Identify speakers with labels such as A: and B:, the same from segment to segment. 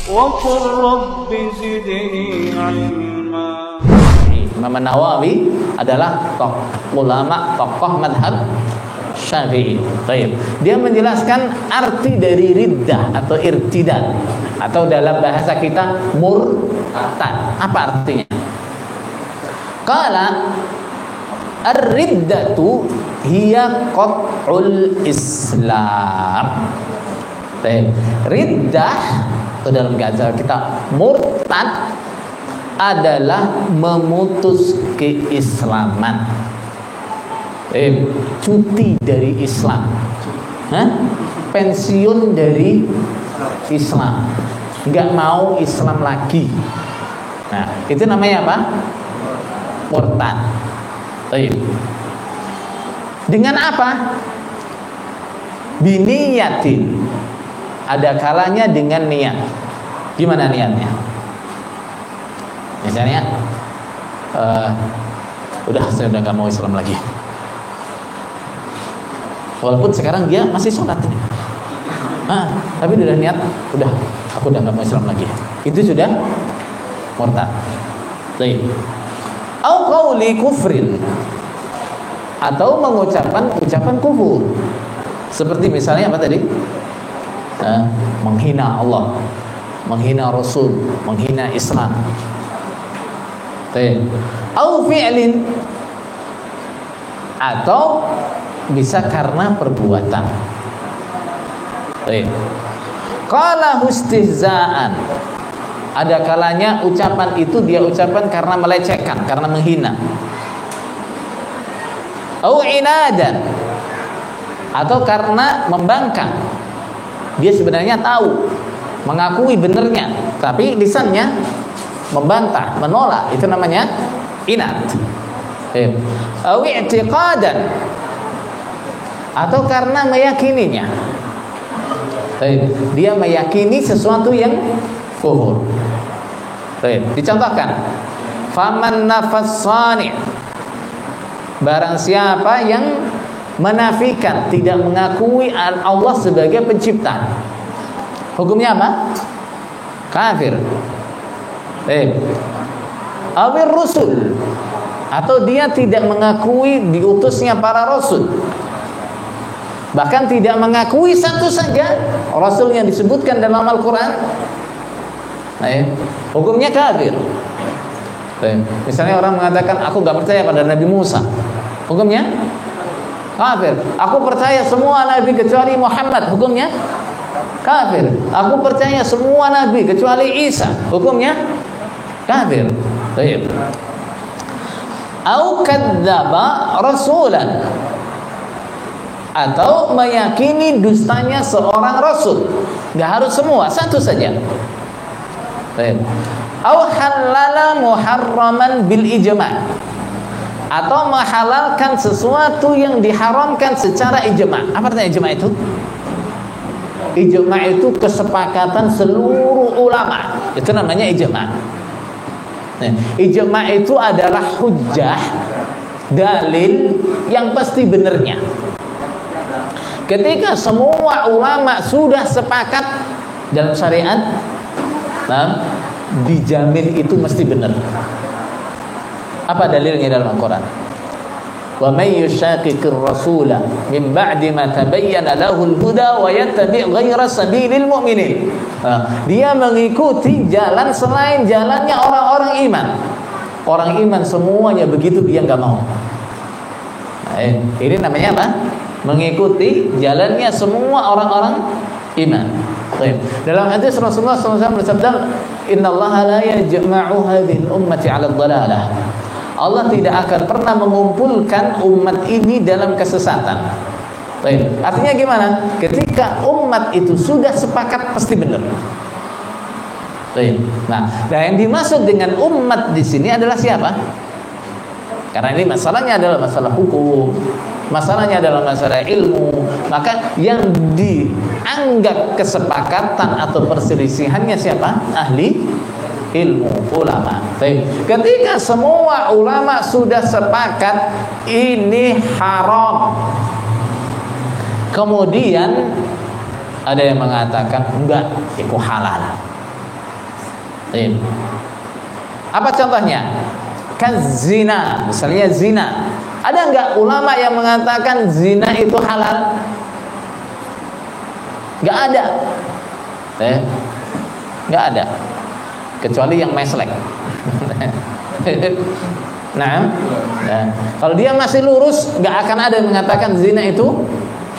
A: وقل رب زدني علما.
B: Imam Nawawi adalah ulama tokoh madhab Syafi'i. Baik. Dia menjelaskan arti dari riddah atau irtidad, atau dalam bahasa kita murtad. Apa artinya? Qala ar-riddatu hiya qat'ul Islam. Baik. Riddah atau dalam bahasa kita murtad adalah memutus keislaman, cuti dari Islam, pensiun dari Islam, nggak mau Islam lagi. Nah, itu namanya apa? Murtad. Dengan apa? Biniyatin. Ada kalanya dengan niat. Gimana niatnya? Misalnya, saya udah nggak mau Islam lagi. Walaupun sekarang dia masih sholat ini, tapi udah niat, aku udah nggak mau Islam lagi. Itu sudah murtad. Au qauli kufrin, atau mengucapkan ucapan kufur. Seperti misalnya apa tadi? Menghina Allah, menghina Rasul, menghina Islam. Au fi'lin, atau bisa karena perbuatan. Qala hustihza'an, ada kalanya ucapan itu dia ucapan karena melecehkan, karena menghina. Au inadan, atau karena membangkang. Dia sebenarnya tahu, mengakui benernya, tapi lisannya membantah, menolak. Itu namanya inad. Au i'tiqadan, atau karena meyakininya. Dia meyakini sesuatu yang kufur. Dicontohkan, faman nafassani, barang siapa yang menafikan, tidak mengakui Allah sebagai pencipta, hukumnya apa? Kafir. Awir rusul, atau dia tidak mengakui diutusnya para rasul, bahkan tidak mengakui satu saja rasul yang disebutkan dalam Al-Quran, hukumnya kafir. Misalnya orang mengatakan aku nggak percaya pada Nabi Musa, hukumnya kafir. Aku percaya semua nabi kecuali Muhammad, hukumnya kafir. Aku percaya semua nabi kecuali Isa, hukumnya kafir. Au kadzdzaba rasulan, atau meyakini dustanya seorang rasul. Enggak harus semua, satu saja. Au halala muharraman bil ijma', atau menghalalkan sesuatu yang diharamkan secara ijma'. Apa artinya ijma' itu? Ijma' itu kesepakatan seluruh ulama. Itu namanya ijma'. Ijma' itu adalah hujjah, dalil yang pasti benernya. Ketika semua ulama sudah sepakat dalam syariat, dijamin itu mesti benar. Apa dalilnya dalam Al-Quran? Wa may yushaqiqir rasula min ba'di ma tabayyana lahul huda wa yattabi' ghayra sabilil mu'minin. Dia mengikuti jalan selain jalannya orang-orang iman. Orang iman semuanya begitu, dia enggak mau. Ini namanya apa? Mengikuti jalannya semua orang-orang iman. Dalam hadis Rasulullah SAW bersabda, Innallaha la yajma'u hadhil ummati 'ala dhalalah. Allah tidak akan pernah mengumpulkan umat ini dalam kesesatan. Artinya gimana? Ketika umat itu sudah sepakat pasti benar. Nah, yang dimaksud dengan umat di sini adalah siapa? Karena ini masalahnya adalah masalah hukum, masalahnya adalah masalah ilmu. Maka yang dianggap kesepakatan atau perselisihannya siapa? Ahli ilmu, ulama. Ketika semua ulama sudah sepakat ini haram, kemudian ada yang mengatakan enggak, itu halal. Apa contohnya? Zina, misalnya zina. Ada nggak ulama yang mengatakan zina itu halal? Nggak ada. Nggak ada. Kecuali yang meslek. Nah, kalau dia masih lurus, nggak akan ada yang mengatakan zina itu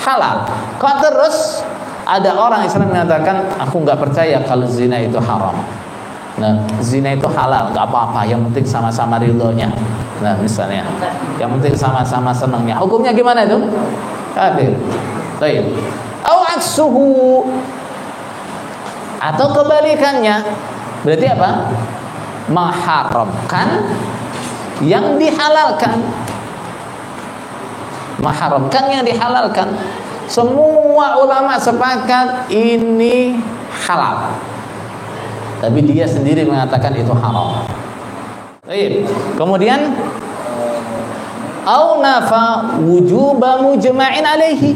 B: halal. Kok terus ada orang Islam mengatakan aku nggak percaya kalau zina itu haram. Nah, zina itu halal, nggak apa-apa. Yang penting sama-sama ridhonya. Nah, misalnya, yang penting sama-sama senangnya. Hukumnya gimana itu? Kafir. Baik. Au aksuhu, atau kebalikannya. Berarti apa? Mengharamkan yang dihalalkan. Mengharamkan yang dihalalkan. Semua ulama sepakat ini halal, tapi dia sendiri mengatakan itu haram. Baik. Kemudian au nafa wujuba mujma'in alaihi,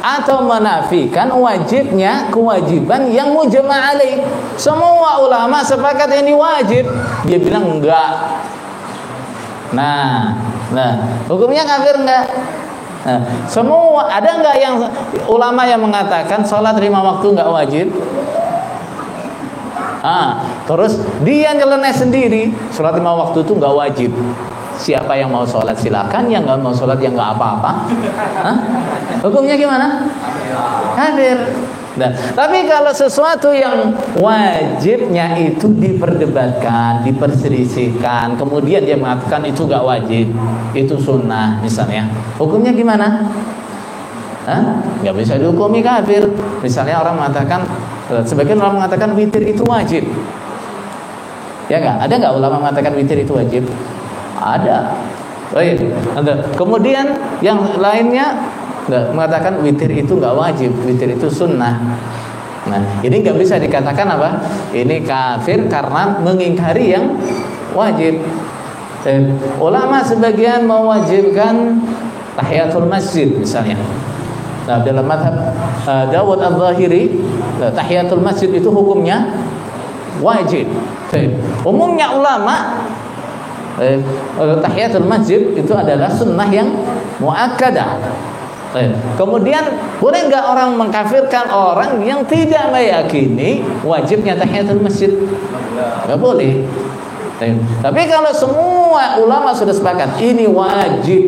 B: atau menafikan wajibnya kewajiban yang mujma' alaih. Semua ulama sepakat ini wajib, dia bilang enggak. Nah, hukumnya kafir enggak? Nah, semua ada enggak yang ulama yang mengatakan sholat 5 waktu enggak wajib? Terus dia nyeleneh sendiri, sholat 5 waktu itu enggak wajib. Siapa yang mau sholat silakan, yang nggak mau sholat yang nggak apa-apa. Hukumnya gimana? Kafir. Nah, tapi kalau sesuatu yang wajibnya itu diperdebatkan, diperselisihkan, kemudian dia mengatakan itu nggak wajib, itu sunnah misalnya, hukumnya gimana? Nggak bisa dihukumi kafir. Misalnya orang mengatakan, sebagian orang mengatakan witir itu wajib. Ya nggak? Ada nggak ulama mengatakan witir itu wajib? Ada. Baik. Kemudian yang lainnya mengatakan witir itu nggak wajib, witir itu sunnah. Nah, ini nggak bisa dikatakan apa? Ini kafir karena mengingkari yang wajib. Ulama sebagian mewajibkan tahiyatul masjid misalnya. Nah, dalam mazhab Dawud Al-Zahiri, tahiyatul masjid itu hukumnya wajib. Umumnya ulama tahiyatul masjid itu adalah sunnah yang muakkadah. Kemudian boleh nggak orang mengkafirkan orang yang tidak meyakini wajibnya tahiyatul masjid? Nggak boleh. Tapi kalau semua ulama sudah sepakat ini wajib,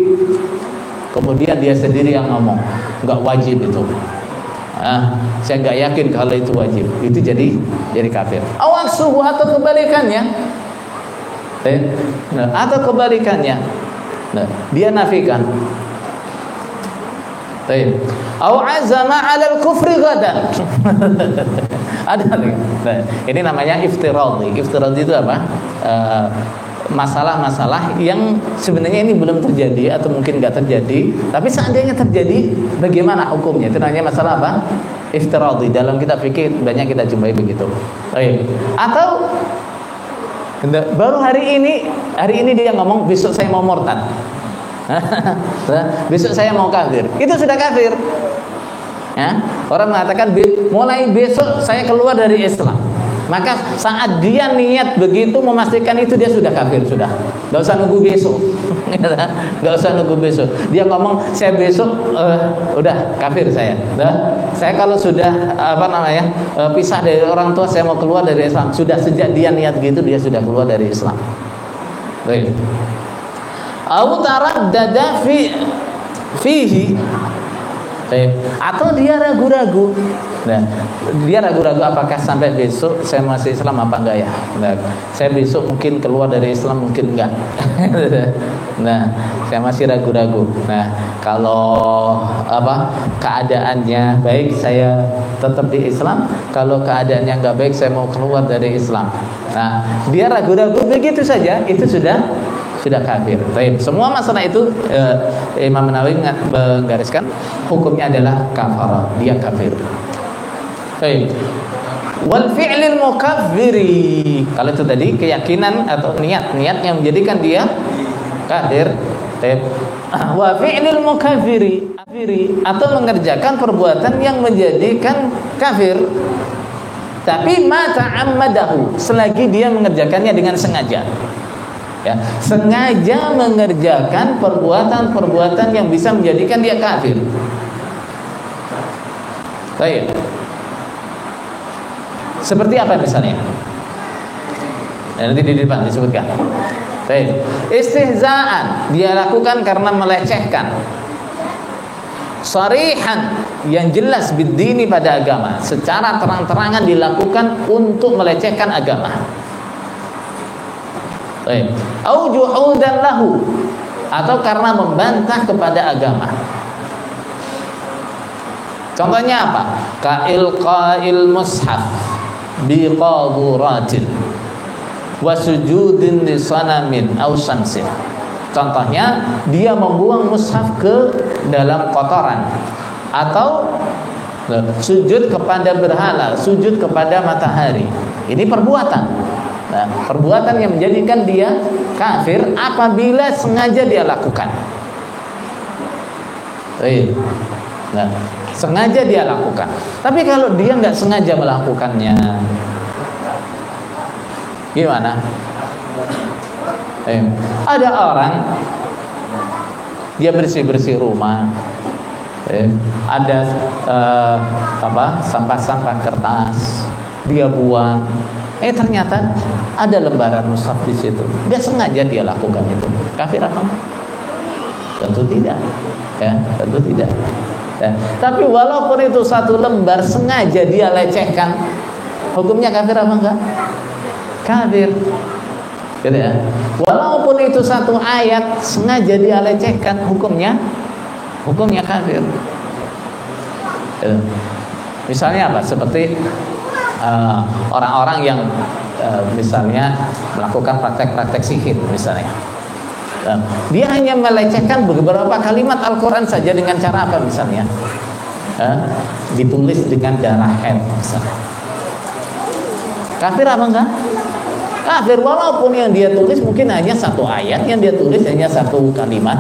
B: kemudian dia sendiri yang ngomong nggak wajib itu, saya nggak yakin kalau itu wajib, itu jadi kafir. Awak suhu atau kebalikannya. Atau kebalikannya, dia nafikan. Au azama 'alal kufri ghadan. Ada lagi. Ini namanya iftiradi. Iftiradi itu apa? Masalah-masalah yang sebenarnya ini belum terjadi atau mungkin nggak terjadi, tapi seandainya terjadi, bagaimana hukumnya? Itu namanya masalah apa? Iftiradi. Dalam kitab fikih banyak kita jumpai begitu. Atau baru hari ini dia ngomong besok saya mau murtad. Besok saya mau kafir. Itu sudah kafir. Ya, orang mengatakan mulai besok saya keluar dari Islam. Maka saat dia niat begitu memastikan itu dia sudah kafir sudah. Enggak usah nunggu besok. Enggak usah nunggu besok. Dia ngomong saya besok udah kafir saya. Saya kalau sudah pisah dari orang tua saya mau keluar dari Islam. Sudah sejak dia niat gitu dia sudah keluar dari Islam. Baik. Au taraddada fihi. Atau dia ragu-ragu. Nah, dia ragu-ragu apakah sampai besok saya masih Islam apa enggak ya? Nah, saya besok mungkin keluar dari Islam mungkin enggak. Nah, saya masih ragu-ragu. Nah, kalau keadaannya baik saya tetap di Islam, kalau keadaannya enggak baik saya mau keluar dari Islam. Nah, dia ragu-ragu begitu saja, itu sudah kafir. Baik, semua masalah itu Imam Nawawi menggariskan hukumnya adalah kafara, dia kafir. Baik. Wal fi'lil mukaffiri. Kalau itu tadi keyakinan atau niat yang menjadikan dia kafir. Baik. Wa fi'lil mukaffiri atau mengerjakan perbuatan yang menjadikan kafir. Tapi ma ta'ammadahu, selagi dia mengerjakannya dengan sengaja. Ya, sengaja mengerjakan perbuatan-perbuatan yang bisa menjadikan dia kafir. Baik. Seperti apa misalnya? Nanti di depan disebutkan. Baik. Istihza'an, dia lakukan karena melecehkan. Sharihan, yang jelas bid-dini, pada agama, secara terang-terangan dilakukan untuk melecehkan agama. Baik. Au juhudan lahu, atau karena membantah kepada agama. Contohnya apa? Ka'ilqa'il mushaf biqaduratin wa sujudin li sanamin aw syamsin. Contohnya, dia membuang mushaf ke dalam kotoran, atau sujud kepada berhala, sujud kepada matahari. Ini perbuatan. Nah, perbuatan yang menjadikan dia kafir apabila sengaja dia lakukan. Nah, sengaja dia lakukan. Tapi kalau dia nggak sengaja melakukannya, gimana? Ada orang dia bersih-bersih rumah, ada sampah-sampah kertas dia buang, ternyata ada lembaran mushaf di situ. Dia sengaja dia lakukan itu. Kafir apa? Tentu tidak. Ya, tentu tidak. Ya. Tapi walaupun itu satu lembar sengaja dia lecehkan, hukumnya kafir apa enggak? Kafir. Gitu ya. Walaupun itu satu ayat sengaja dia lecehkan, hukumnya kafir. Gitu. Misalnya apa? Seperti orang-orang yang misalnya melakukan praktek-praktek sihir misalnya. Dia hanya melecehkan beberapa kalimat Al-Quran saja dengan cara apa misalnya? Ditulis dengan darah haid misalnya. Kafir apa enggak? Kafir, walaupun yang dia tulis mungkin hanya satu ayat, yang dia tulis hanya satu kalimat.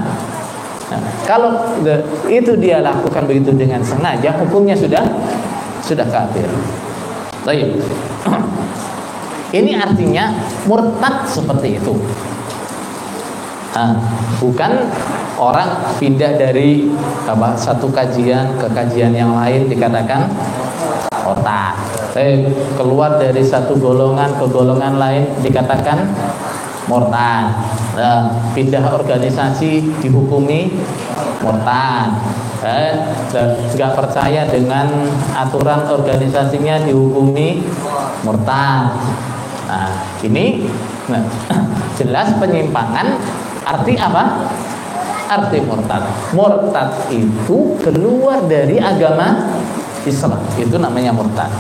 B: Nah, kalau itu dia lakukan begitu dengan sengaja, hukumnya sudah kafir. Baik. Ini artinya murtad seperti itu. Bukan orang pindah dari satu kajian ke kajian yang lain dikatakan murtad. Keluar dari satu golongan ke golongan lain dikatakan murtad. Pindah organisasi dihukumi murtad. Nggak percaya dengan aturan organisasinya dihukumi murtad. Nah, ini jelas penyimpangan. Arti apa? Arti murtad. Murtad itu keluar dari agama Islam. Itu namanya murtad.